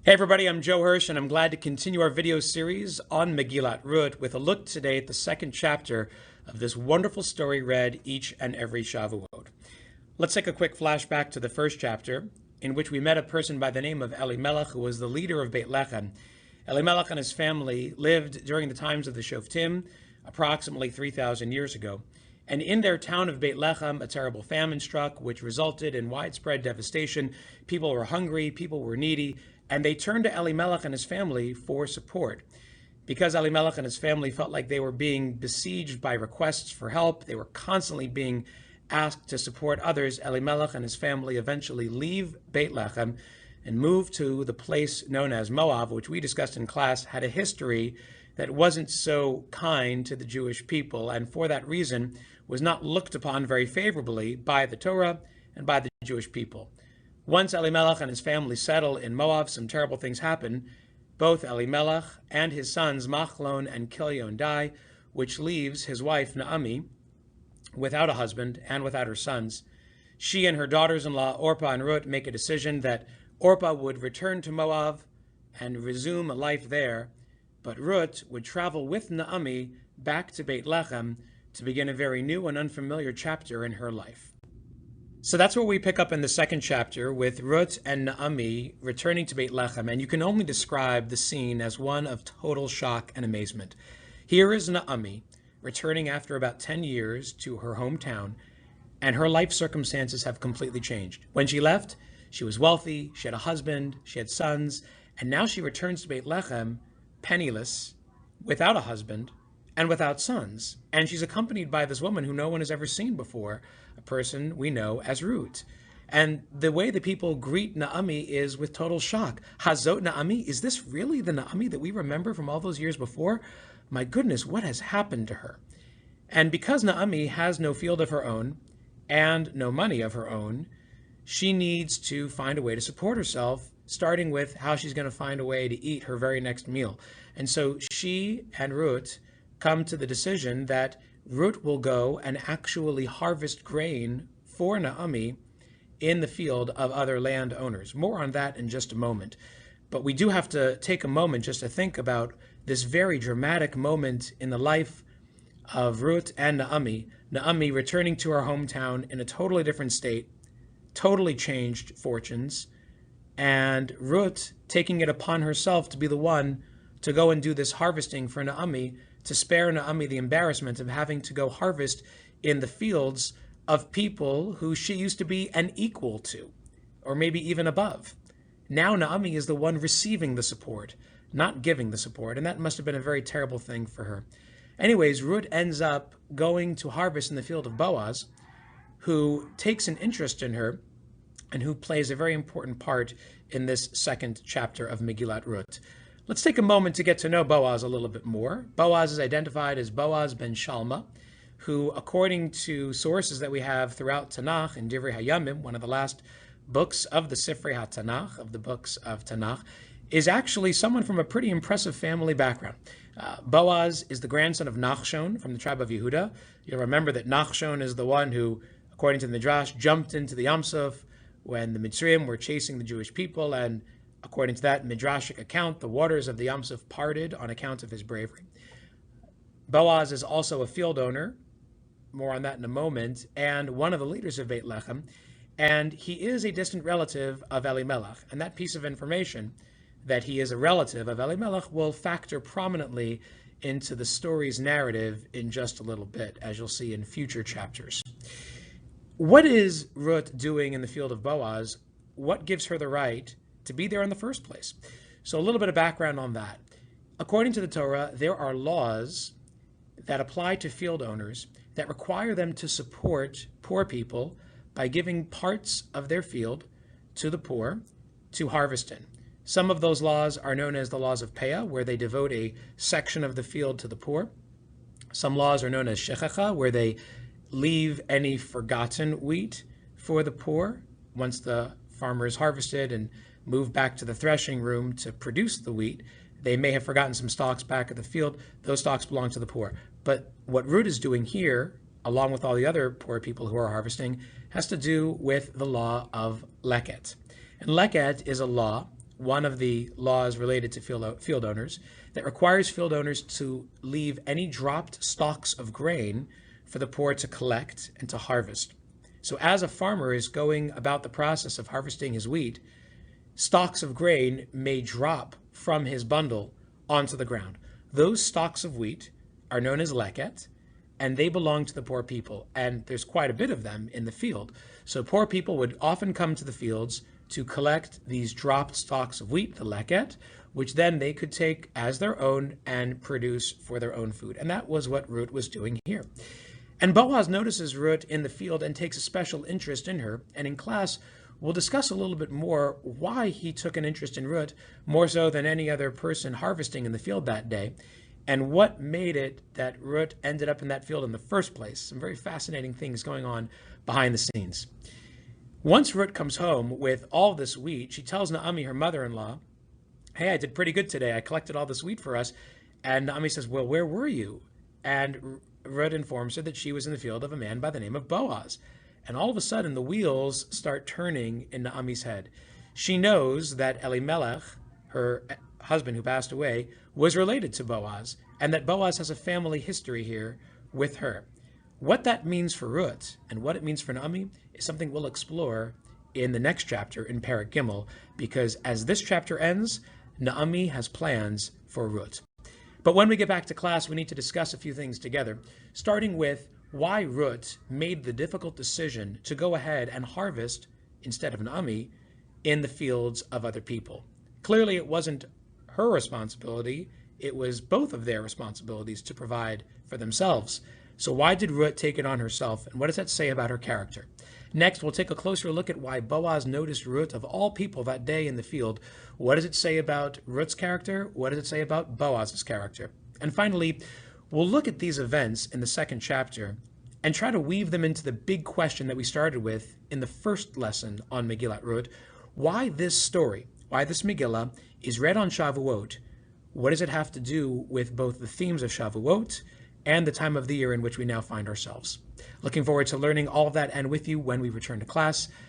Hey everybody, I'm Joe Hirsch, and I'm glad to continue our video series on Megillat Rut with a look today at the second chapter of this wonderful story read each and every Shavuot. Let's take a quick flashback to the first chapter, in which we met a person by the name of Elimelech, who was the leader of Bethlehem. Elimelech and his family lived during the times of the Shoftim, approximately 3,000 years ago. And in their town of Bethlehem, a terrible famine struck, which resulted in widespread devastation. People were hungry, people were needy, and they turned to Elimelech and his family for support. Because Elimelech and his family felt like they were being besieged by requests for help, they were constantly being asked to support others, Elimelech and his family eventually leave Bethlehem and move to the place known as Moab, which we discussed in class had a history that wasn't so kind to the Jewish people, and for that reason was not looked upon very favorably by the Torah and by the Jewish people. Once Elimelech and his family settle in Moab, some terrible things happen. Both Elimelech and his sons Machlon and Kilion die, which leaves his wife Naomi without a husband and without her sons. She and her daughters-in-law Orpah and Rut make a decision that Orpah would return to Moab and resume a life there, but Rut would travel with Naomi back to Bethlehem to begin a very new and unfamiliar chapter in her life. So that's where we pick up in the second chapter, with Rut and Naomi returning to Bethlehem, and you can only describe the scene as one of total shock and amazement. Here is Naomi returning after about 10 years to her hometown, and her life circumstances have completely changed. When she left, she was wealthy, she had a husband, she had sons, and now she returns to Bethlehem penniless, without a husband, and without sons. And she's accompanied by this woman who no one has ever seen before, a person we know as Ruth. And the way the people greet Naomi is with total shock. Hazot Naomi? Is this really the Naomi that we remember from all those years before? My goodness, what has happened to her? And because Naomi has no field of her own and no money of her own, she needs to find a way to support herself, starting with how she's going to find a way to eat her very next meal. And so she and Ruth come to the decision that Ruth will go and actually harvest grain for Naomi in the field of other landowners. More on that in just a moment. But we do have to take a moment just to think about this very dramatic moment in the life of Ruth and Naomi. Naomi returning to her hometown in a totally different state, totally changed fortunes, and Ruth taking it upon herself to be the one to go and do this harvesting for Naomi, to spare Naomi the embarrassment of having to go harvest in the fields of people who she used to be an equal to, or maybe even above. Now Naomi is the one receiving the support, not giving the support, and that must have been a very terrible thing for her. Anyways, Ruth ends up going to harvest in the field of Boaz, who takes an interest in her and who plays a very important part in this second chapter of Megillat Rut. Let's take a moment to get to know Boaz a little bit more. Boaz is identified as Boaz ben Shalma, who, according to sources that we have throughout Tanakh, in Divrei Hayamim, one of the last books of the Sifrei HaTanakh, of the books of Tanakh, is actually someone from a pretty impressive family background. Boaz is the grandson of Nachshon from the tribe of Yehuda. You'll remember that Nachshon is the one who, according to the Midrash, jumped into the Yam Suf when the Mitzrayim were chasing the Jewish people, and according to that Midrashic account, the waters of the Yam Suf parted on account of his bravery. Boaz is also a field owner, more on that in a moment, and one of the leaders of Bethlehem, and he is a distant relative of Elimelech. And that piece of information, that he is a relative of Elimelech, will factor prominently into the story's narrative in just a little bit, as you'll see in future chapters. What is Ruth doing in the field of Boaz? What gives her the right to be there in the first place? So a little bit of background on that. According to the Torah, there are laws that apply to field owners that require them to support poor people by giving parts of their field to the poor to harvest in. Some of those laws are known as the laws of Peah, where they devote a section of the field to the poor. Some laws are known as Shechecha, where they leave any forgotten wheat for the poor once the farmer has harvested and moved back to the threshing room to produce the wheat. They may have forgotten some stalks back at the field. Those stalks belong to the poor. But what Ruth is doing here, along with all the other poor people who are harvesting, has to do with the law of Leket. And Leket is a law one of the laws related to field owners that requires field owners to leave any dropped stalks of grain for the poor to collect and to harvest. So as a farmer is going about the process of harvesting his wheat, stalks of grain may drop from his bundle onto the ground. Those stalks of wheat are known as leket, and they belong to the poor people. And there's quite a bit of them in the field. So poor people would often come to the fields to collect these dropped stalks of wheat, the leket, which then they could take as their own and produce for their own food. And that was what Ruth was doing here. And Boaz notices Ruth in the field and takes a special interest in her. And in class, we'll discuss a little bit more why he took an interest in Ruth, more so than any other person harvesting in the field that day, and what made it that Ruth ended up in that field in the first place. Some very fascinating things going on behind the scenes. Once Ruth comes home with all this wheat, she tells Naomi, her mother-in-law, "Hey, I did pretty good today. I collected all this wheat for us." And Naomi says, "Well, where were you?" And Ruth informs her that she was in the field of a man by the name of Boaz. And all of a sudden, the wheels start turning in Naomi's head. She knows that Elimelech, her husband who passed away, was related to Boaz, and that Boaz has a family history here with her. What that means for Ruth and what it means for Naomi is something we'll explore in the next chapter in Perek Gimel, because as this chapter ends, Naomi has plans for Ruth. But when we get back to class, we need to discuss a few things together, starting with why Ruth made the difficult decision to go ahead and harvest, instead of Naomi, in the fields of other people. Clearly, it wasn't her responsibility. It was both of their responsibilities to provide for themselves. So why did Ruth take it on herself, and what does that say about her character? Next, we'll take a closer look at why Boaz noticed Ruth of all people that day in the field. What does it say about Ruth's character? What does it say about Boaz's character? And finally, we'll look at these events in the second chapter and try to weave them into the big question that we started with in the first lesson on Megillat Rut. Why this story, why this Megillah is read on Shavuot? What does it have to do with both the themes of Shavuot and the time of the year in which we now find ourselves? Looking forward to learning all of that and with you when we return to class.